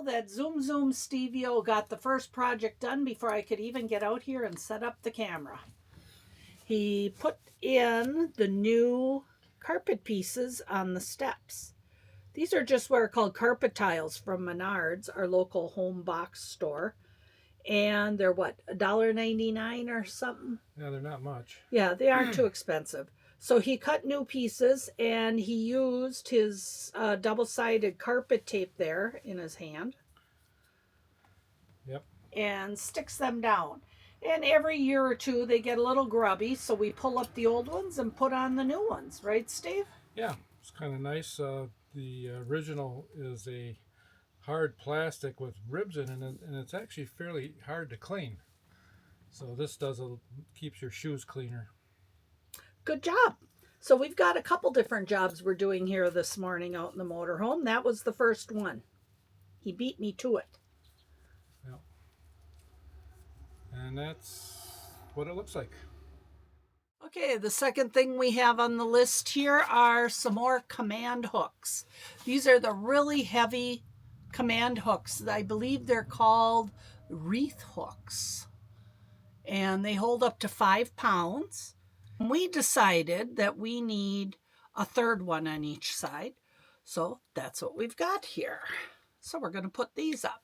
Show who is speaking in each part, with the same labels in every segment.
Speaker 1: Well, that Zoom Zoom Stevie-O got the first project done before I could even get out here and set up the camera. He put in the new carpet pieces on the steps. These are just what are called carpet tiles from Menards, our local home box store. And they're what, $1.99 or something?
Speaker 2: Yeah, they're not much.
Speaker 1: Yeah, they aren't too expensive. So he cut new pieces and he used his double-sided carpet tape there in his hand.
Speaker 2: Yep.
Speaker 1: And sticks them down. And every year or two they get a little grubby, so we pull up the old ones and put on the new ones, right, Steve?
Speaker 2: Yeah, it's kind of nice. The original is a hard plastic with ribs in it, and it's actually fairly hard to clean. So this keeps your shoes cleaner.
Speaker 1: Good job. So we've got a couple different jobs we're doing here this morning out in the motorhome. That was the first one. He beat me to it.
Speaker 2: Yep. And that's what it looks like.
Speaker 1: Okay, the second thing we have on the list here are some more command hooks. These are the really heavy command hooks. I believe they're called wreath hooks. And they hold up to 5 pounds. We decided that we need a third one on each side. So that's what we've got here. So we're going to put these up.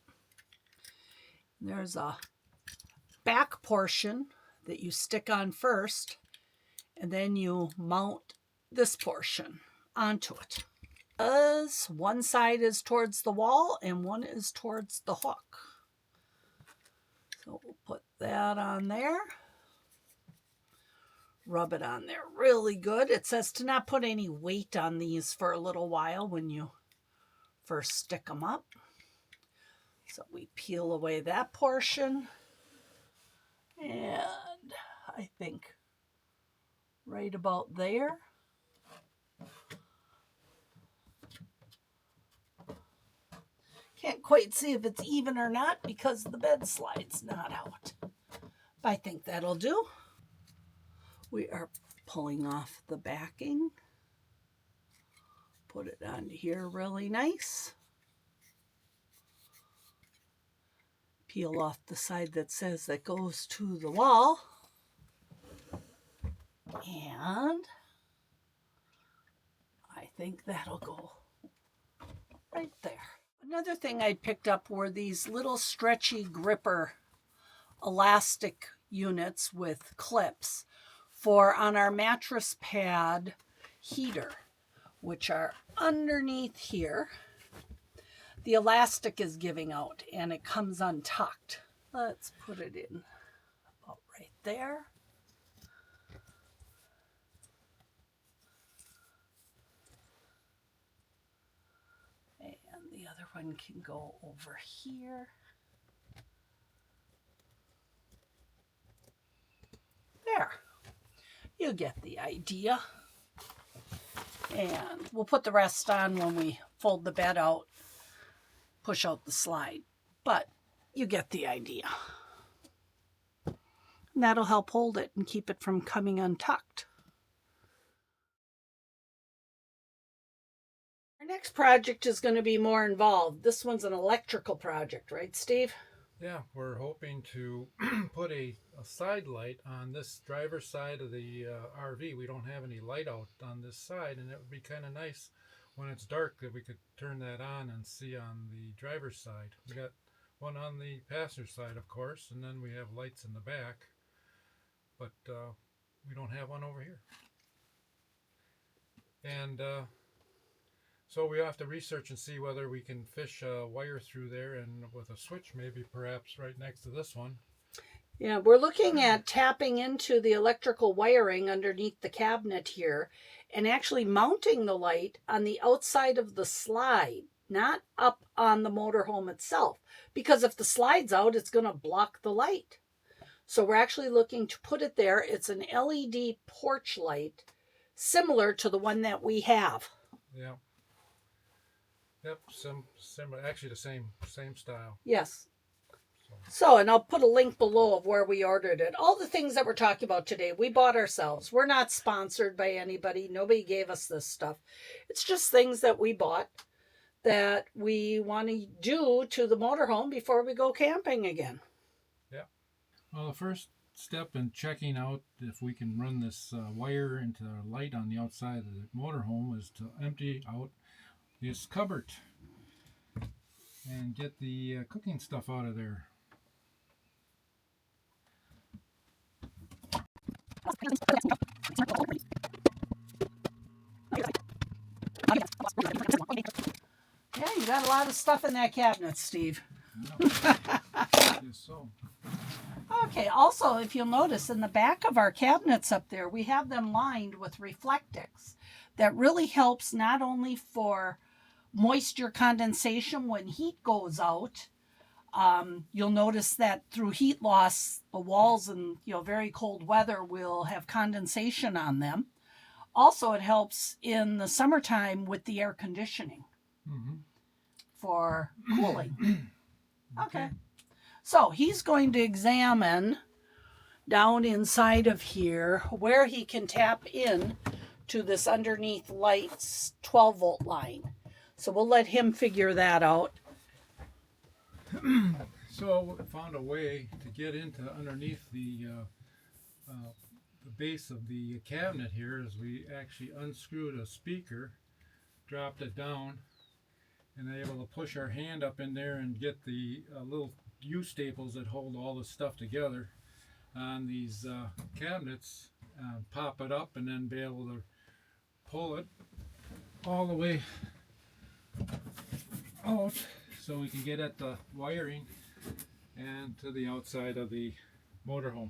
Speaker 1: There's a back portion that you stick on first, and then you mount this portion onto it. One side is towards the wall and one is towards the hook. So we'll put that on there. Rub it on there really good. It says to not put any weight on these for a little while when you first stick them up. So we peel away that portion. And I think right about there. Can't quite see if it's even or not because the bed slide's not out. But I think that'll do. We are pulling off the backing. Put it onto here really nice. Peel off the side that says that goes to the wall. And I think that'll go right there. Another thing I picked up were these little stretchy gripper elastic units with clips for on our mattress pad heater, which are underneath here. The elastic is giving out and it comes untucked. Let's put it in about right there. And the other one can go over here. There. You get the idea. And we'll put the rest on when we fold the bed out, push out the slide. But you get the idea. And that'll help hold it and keep it from coming untucked. Our next project is going to be more involved. This one's an electrical project, right, Steve?
Speaker 2: Yeah, we're hoping to put a side light on this driver's side of the RV. We don't have any light out on this side, and it would be kind of nice when it's dark that we could turn that on and see on the driver's side. We got one on the passenger side, of course, and then we have lights in the back, but we don't have one over here. And so we have to research and see whether we can fish a wire through there and with a switch maybe perhaps right next to this one.
Speaker 1: Yeah, we're looking at tapping into the electrical wiring underneath the cabinet here and actually mounting the light on the outside of the slide, not up on the motorhome itself. Because if the slide's out, it's going to block the light. So we're actually looking to put it there. It's an LED porch light similar to the one that we have.
Speaker 2: Yeah. Yep, similar, actually the same style.
Speaker 1: Yes. So, and I'll put a link below of where we ordered it. All the things that we're talking about today, we bought ourselves. We're not sponsored by anybody. Nobody gave us this stuff. It's just things that we bought that we want to do to the motorhome before we go camping again.
Speaker 2: Yeah. Well, the first step in checking out if we can run this wire into a light on the outside of the motorhome is to empty out this cupboard and get the cooking stuff out of there.
Speaker 1: Yeah, you got a lot of stuff in that cabinet, Steve.
Speaker 2: I guess so.
Speaker 1: Okay, also, if you'll notice, in the back of our cabinets up there, we have them lined with Reflectix. That really helps not only for moisture condensation when heat goes out. You'll notice that through heat loss, the walls in very cold weather will have condensation on them. Also, it helps in the summertime with the air conditioning for cooling. Okay. So he's going to examine down inside of here where he can tap in to this underneath light's 12-volt line. So we'll let him figure that out.
Speaker 2: So we found a way to get into underneath the base of the cabinet here is we actually unscrewed a speaker, dropped it down, and able to push our hand up in there and get the little U-staples that hold all the stuff together on these cabinets, pop it up, and then be able to pull it all the way out so we can get at the wiring and to the outside of the motorhome.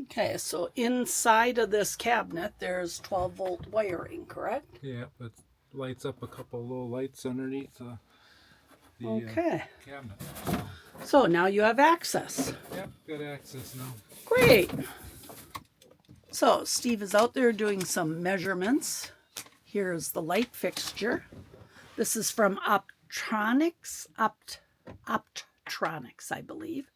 Speaker 1: Okay, so inside of this cabinet there's 12-volt wiring, correct?
Speaker 2: Yeah, it lights up a couple little lights underneath the cabinet.
Speaker 1: So now you have access.
Speaker 2: Yep, got access now.
Speaker 1: Great. So Steve is out there doing some measurements. Here's the light fixture. This is from Optronics, Optronics, I believe.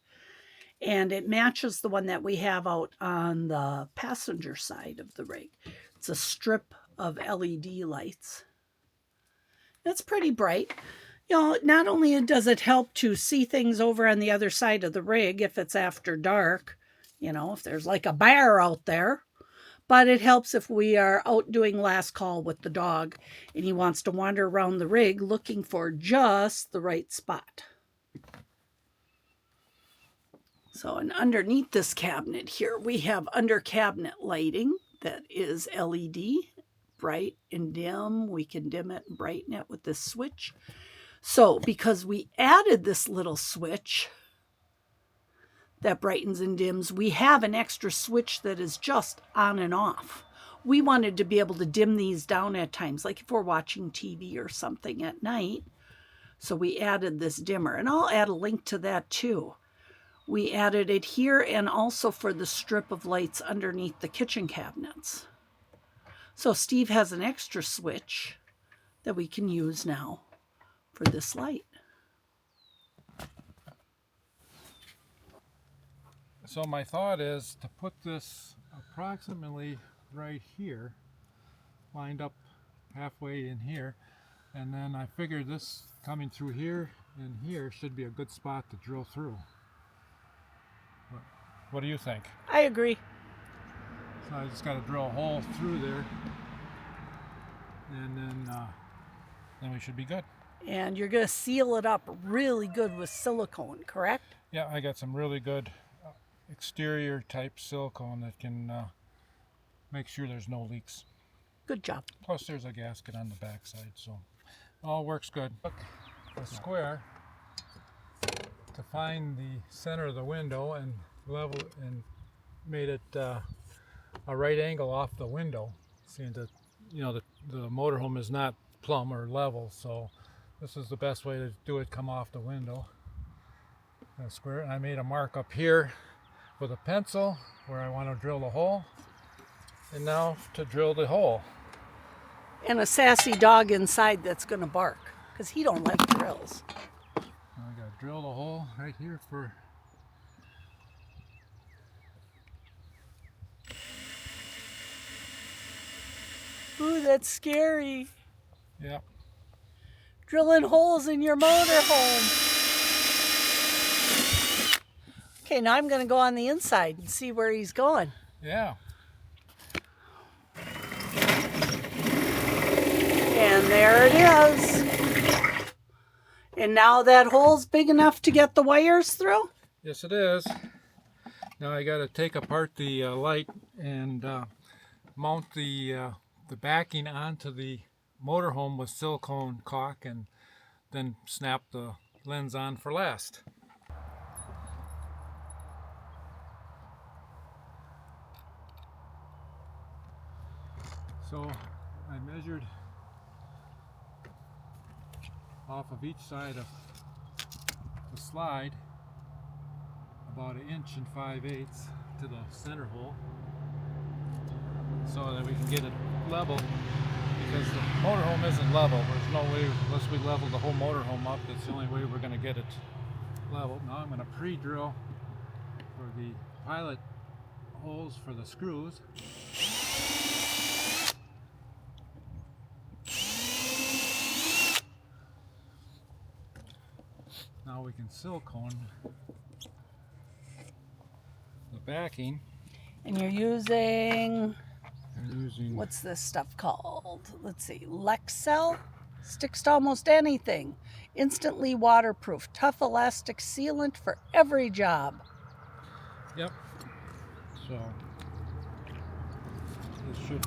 Speaker 1: And it matches the one that we have out on the passenger side of the rig. It's a strip of LED lights. It's pretty bright. Not only does it help to see things over on the other side of the rig if it's after dark, if there's like a bear out there, but it helps if we are out doing last call with the dog and he wants to wander around the rig looking for just the right spot. So, and underneath this cabinet here, we have under cabinet lighting that is LED, bright and dim. We can dim it and brighten it with this switch. So, because we added this little switch that brightens and dims, we have an extra switch that is just on and off. We wanted to be able to dim these down at times, like if we're watching TV or something at night. So we added this dimmer, and I'll add a link to that too. We added it here and also for the strip of lights underneath the kitchen cabinets. So Steve has an extra switch that we can use now for this light.
Speaker 2: So my thought is to put this approximately right here, lined up halfway in here, and then I figured this coming through here and here should be a good spot to drill through. What do you think?
Speaker 1: I agree.
Speaker 2: So I just got to drill a hole through there, and then we should be good.
Speaker 1: And you're going to seal it up really good with silicone, correct?
Speaker 2: Yeah, I got some really good exterior type silicone that can make sure there's no leaks.
Speaker 1: Good job.
Speaker 2: Plus there's a gasket on the back side, so all works good. Look, the square to find the center of the window and level and made it a right angle off the window, seeing that the motorhome is not plumb or level, so this is the best way to do it. Come off the window, square. And I made a mark up here with a pencil where I want to drill the hole, and now to drill the hole.
Speaker 1: And a sassy dog inside that's going to bark because he don't like drills.
Speaker 2: I got to drill the hole right here for.
Speaker 1: Ooh, that's scary.
Speaker 2: Yeah.
Speaker 1: drilling holes in your motorhome. Okay, now I'm going to go on the inside and see where he's going.
Speaker 2: Yeah.
Speaker 1: And there it is. And now that hole's big enough to get the wires through?
Speaker 2: Yes, it is. Now I got to take apart the light and mount the backing onto the motorhome with silicone caulk, and then snap the lens on for last. So I measured off of each side of the slide about 1 5/8 inches to the center hole, so that we can get it level, because the motorhome isn't level. There's no way, unless we level the whole motorhome up, that's the only way we're going to get it level. Now I'm going to pre-drill for the pilot holes for the screws. Now we can silicone the backing.
Speaker 1: And you're using,
Speaker 2: Using,
Speaker 1: what's this stuff called? Let's see, Lexcel? Sticks to almost anything. Instantly waterproof. Tough elastic sealant for every job.
Speaker 2: yep. So this should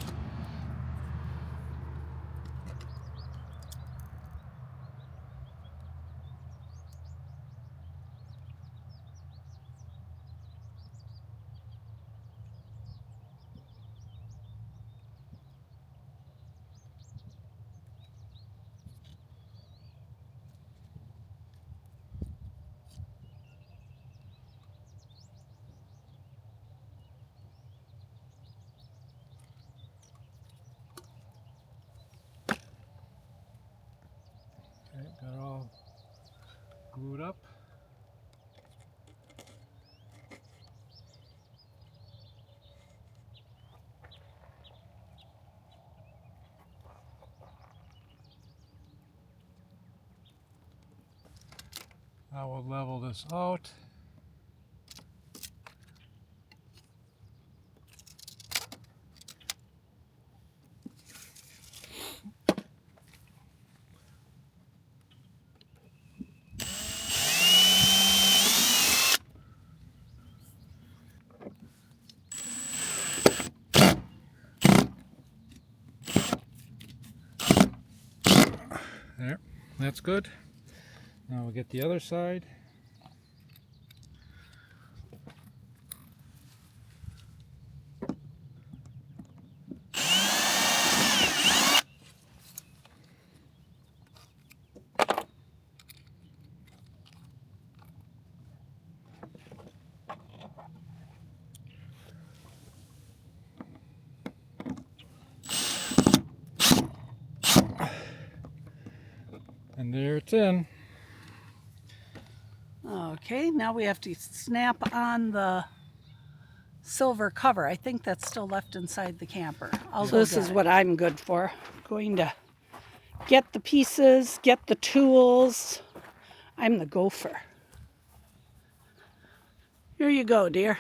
Speaker 2: got it all glued up. I will level this out. There, that's good. Now we'll get the other side. And there it's in.
Speaker 1: Okay, now we have to snap on the silver cover. I think that's still left inside the camper. So this is what I'm good for. Going to get the pieces, get the tools. I'm the gopher. Here you go, dear.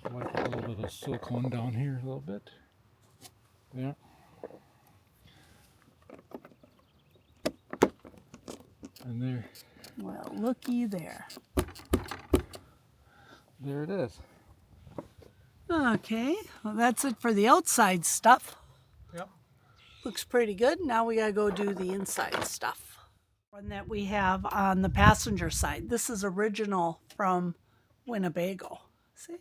Speaker 2: Wipe a little bit of silicone down here a little bit. There. And there.
Speaker 1: Well, looky there.
Speaker 2: There it is.
Speaker 1: Okay, well that's it for the outside stuff.
Speaker 2: Yep.
Speaker 1: Looks pretty good. Now we gotta go do the inside stuff. One that we have on the passenger side. This is original from Winnebago. See?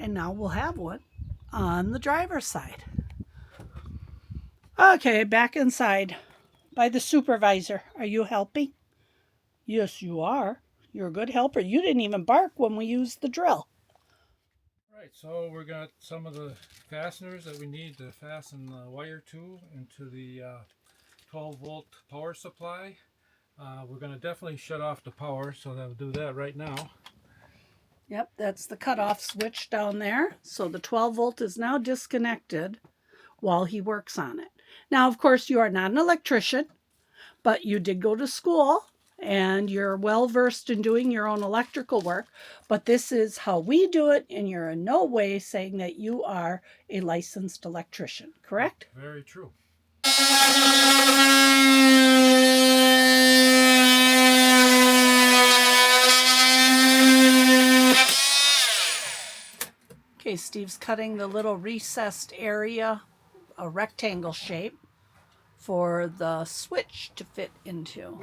Speaker 1: And now we'll have one on the driver's side. Okay, back inside by the supervisor. Are you helping? Yes, you are. You're a good helper. You didn't even bark when we used the drill.
Speaker 2: Right, so we got some of the fasteners that we need to fasten the wire to into the 12-volt power supply. We're going to definitely shut off the power, so I'll do that right now.
Speaker 1: Yep, that's the cutoff switch down there. So the 12 volt is now disconnected while he works on it. Now, of course, you are not an electrician, but you did go to school and you're well versed in doing your own electrical work. But this is how we do it, and you're in no way saying that you are a licensed electrician, correct?
Speaker 2: Very true.
Speaker 1: Okay, Steve's cutting the little recessed area, a rectangle shape, for the switch to fit into.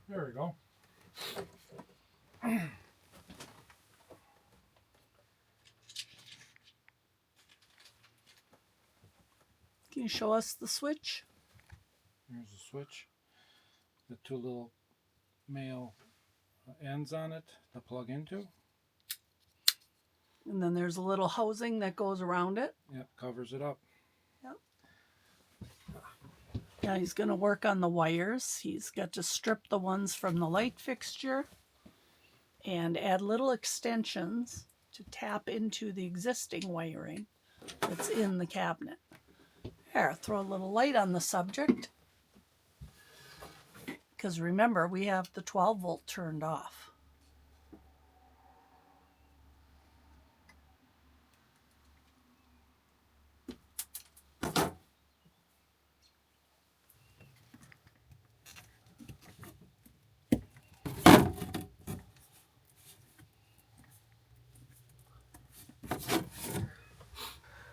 Speaker 2: There we go.
Speaker 1: Can you show us the switch?
Speaker 2: Here's the switch. The two little male ends on it to plug into.
Speaker 1: And then there's a little housing that goes around it.
Speaker 2: Yep, covers it up.
Speaker 1: Yep. Now he's going to work on the wires. He's got to strip the ones from the light fixture and add little extensions to tap into the existing wiring that's in the cabinet. There, throw a little light on the subject. Because remember, we have the 12 volt turned off.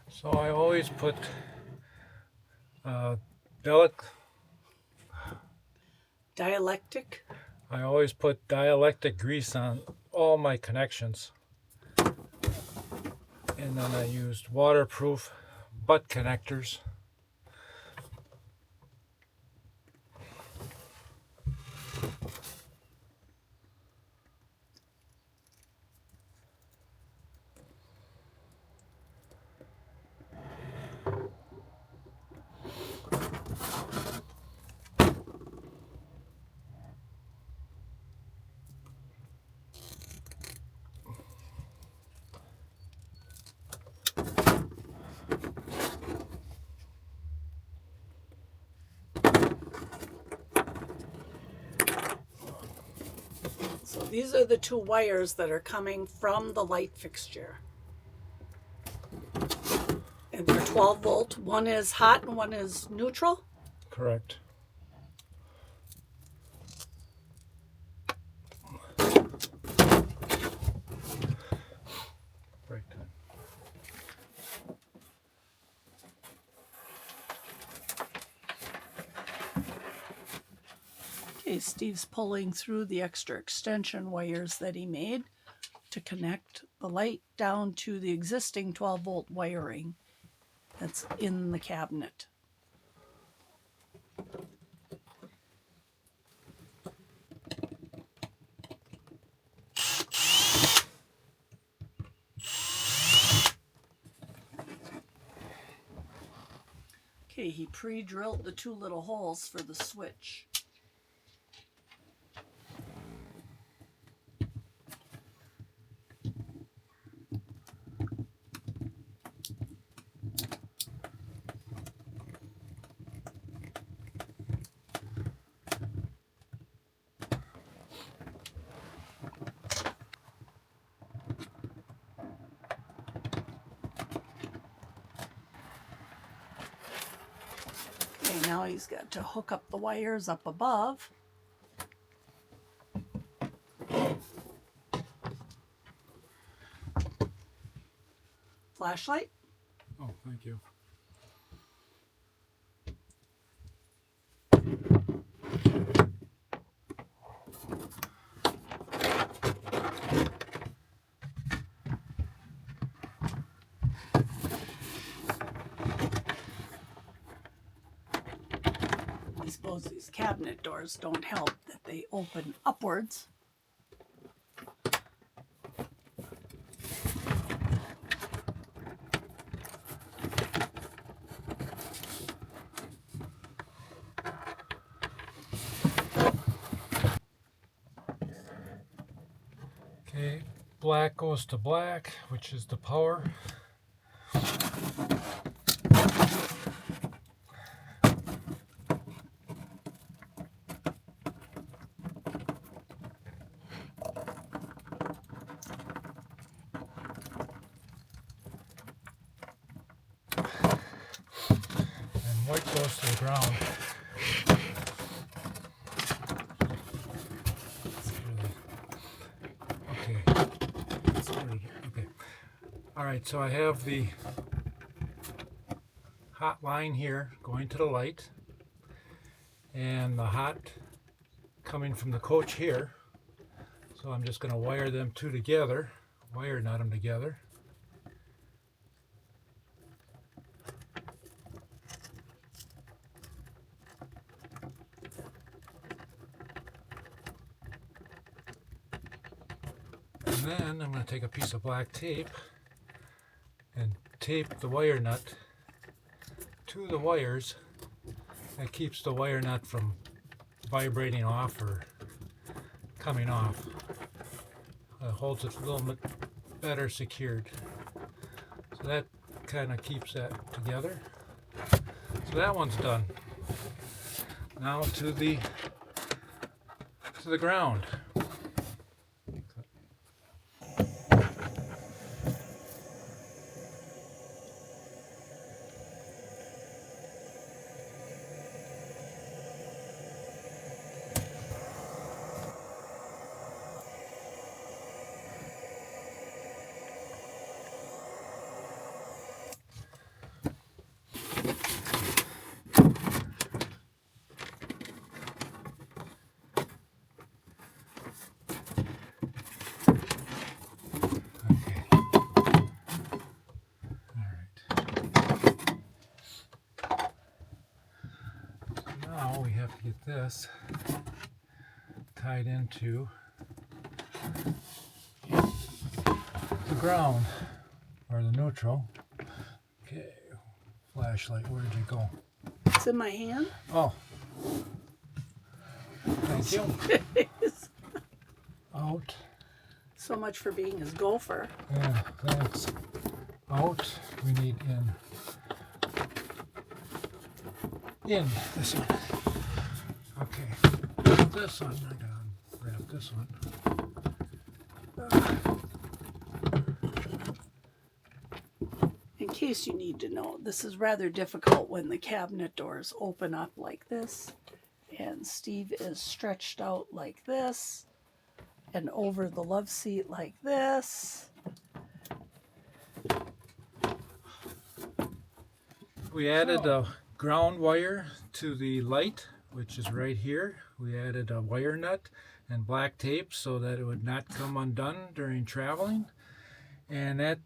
Speaker 2: So I always put dielectric grease on all my connections. And then I used waterproof butt connectors.
Speaker 1: So these are the two wires that are coming from the light fixture. And they're 12 volt. One is hot and one is neutral.
Speaker 2: Correct. Break time.
Speaker 1: Okay, Steve's pulling through the extra extension wires that he made to connect the light down to the existing 12 volt wiring that's in the cabinet. Okay, he pre-drilled the two little holes for the switch. Okay, now he's got to hook up the wires up above. Flashlight.
Speaker 2: Oh, thank you.
Speaker 1: I suppose these cabinet doors don't help that they open upwards.
Speaker 2: black goes to black, which is the power. And white goes to the ground. Okay. All right, so I have the hot line here going to the light, and the hot coming from the coach here. So I'm just going to wire them two together, wire nut them together. And then I'm going to take a piece of black tape and tape the wire nut to the wires. That keeps the wire nut from vibrating off or coming off. It holds it a little bit better secured. So that kind of keeps that together. So that one's done. Now to the ground. Now we have to get this tied into the ground or the neutral. Okay, flashlight, where'd you go?
Speaker 1: It's in my hand.
Speaker 2: Oh, thank you. Out.
Speaker 1: So much for being his gopher.
Speaker 2: Yeah, thanks. Out. We need in. In this one. Okay. This one. I gotta grab this one.
Speaker 1: In case you need to know, this is rather difficult when the cabinet doors open up like this, and Steve is stretched out like this, and over the love seat like this.
Speaker 2: We added a ground wire to the light, which is right here. We added a wire nut and black tape so that it would not come undone during traveling, and that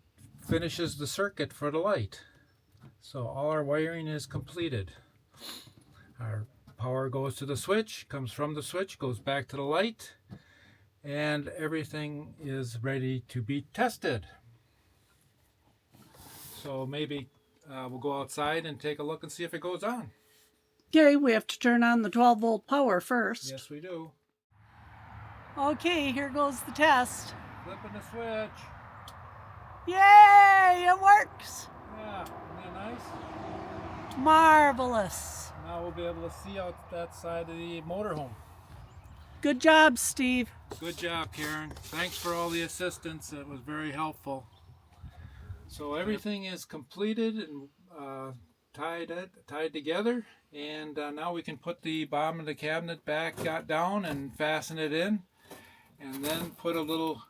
Speaker 2: finishes the circuit for the light. So all our wiring is completed. Our power goes to the switch, comes from the switch, goes back to the light, and everything is ready to be tested. So maybe we'll go outside and take a look and see if it goes on.
Speaker 1: Okay, we have to turn on the 12-volt power first.
Speaker 2: Yes, we do.
Speaker 1: Okay, here goes the test.
Speaker 2: Flipping the switch.
Speaker 1: Yay, it works.
Speaker 2: Yeah, isn't that nice?
Speaker 1: Marvelous.
Speaker 2: Now we'll be able to see out that side of the motorhome.
Speaker 1: Good job, Steve.
Speaker 2: Good job, Karen. Thanks for all the assistance. It was very helpful. So everything is completed and tied together, and now we can put the bottom of the cabinet back down and fasten it in, and then put a little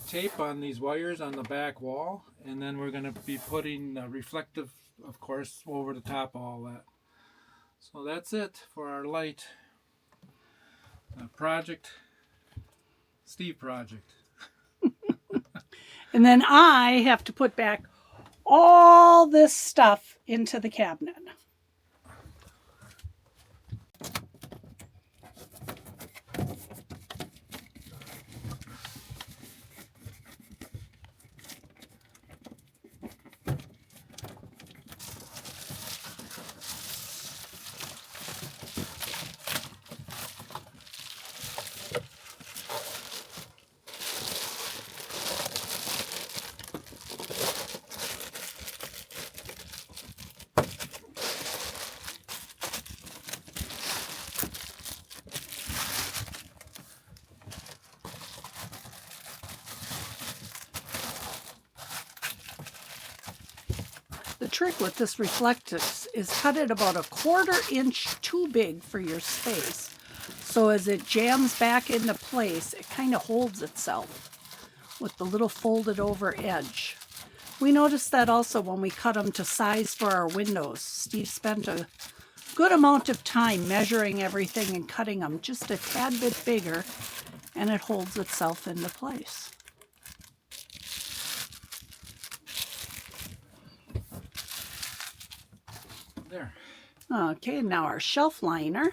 Speaker 2: tape on these wires on the back wall, and then we're going to be putting reflective, of course, over the top of all that. So that's it for our light project, Steve project.
Speaker 1: And then I have to put back all this stuff into the cabinet. The trick with this Reflectix is cut it about 1/4 inch too big for your space. So as it jams back into place, it kind of holds itself with the little folded over edge. We noticed that also when we cut them to size for our windows. Steve spent a good amount of time measuring everything and cutting them just a tad bit bigger, and it holds itself into place.
Speaker 2: There.
Speaker 1: Okay, now our shelf liner,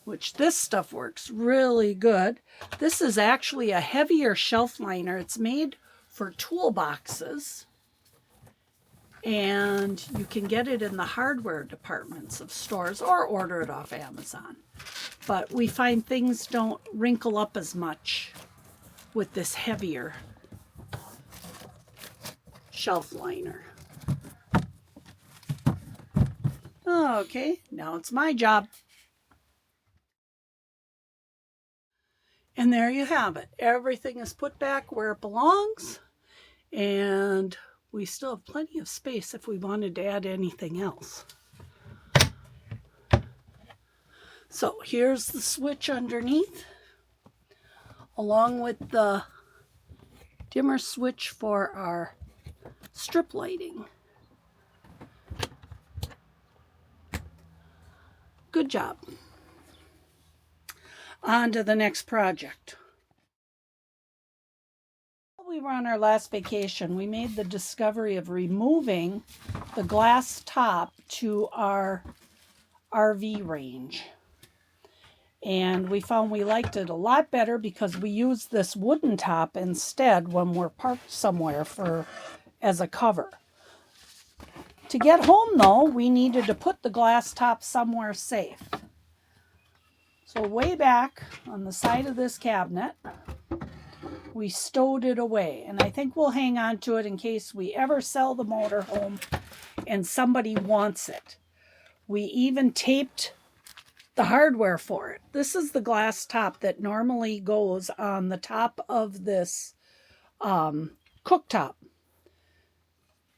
Speaker 1: which this stuff works really good. This is actually a heavier shelf liner. It's made for toolboxes, and you can get it in the hardware departments of stores or order it off Amazon. But we find things don't wrinkle up as much with this heavier shelf liner. Okay, now it's my job. And there you have it. Everything is put back where it belongs, and we still have plenty of space if we wanted to add anything else. So here's the switch underneath, along with the dimmer switch for our strip lighting. Good job. On to the next project. While we were on our last vacation, we made the discovery of removing the glass top to our RV range. And we found we liked it a lot better because we used this wooden top instead when we're parked somewhere as a cover. To get home, though, we needed to put the glass top somewhere safe. So way back on the side of this cabinet, we stowed it away. And I think we'll hang on to it in case we ever sell the motorhome and somebody wants it. We even taped the hardware for it. This is the glass top that normally goes on the top of this cooktop.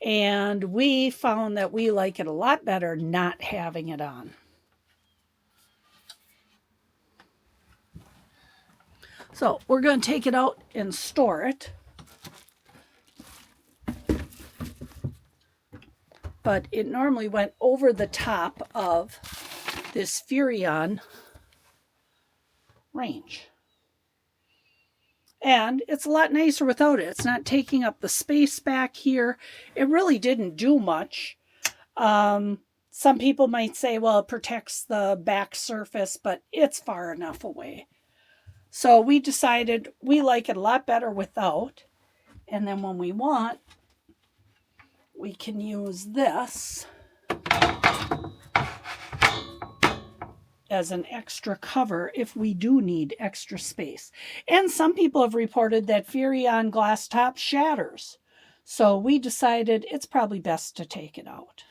Speaker 1: And we found that we like it a lot better not having it on. So we're going to take it out and store it. But it normally went over the top of this Furrion range. And it's a lot nicer without it. It's not taking up the space back here. It really didn't do much. Some people might say, well, it protects the back surface, but it's far enough away. So we decided we like it a lot better without. And then when we want, we can use this as an extra cover if we do need extra space. And some people have reported that Furrion glass top shatters. So we decided it's probably best to take it out.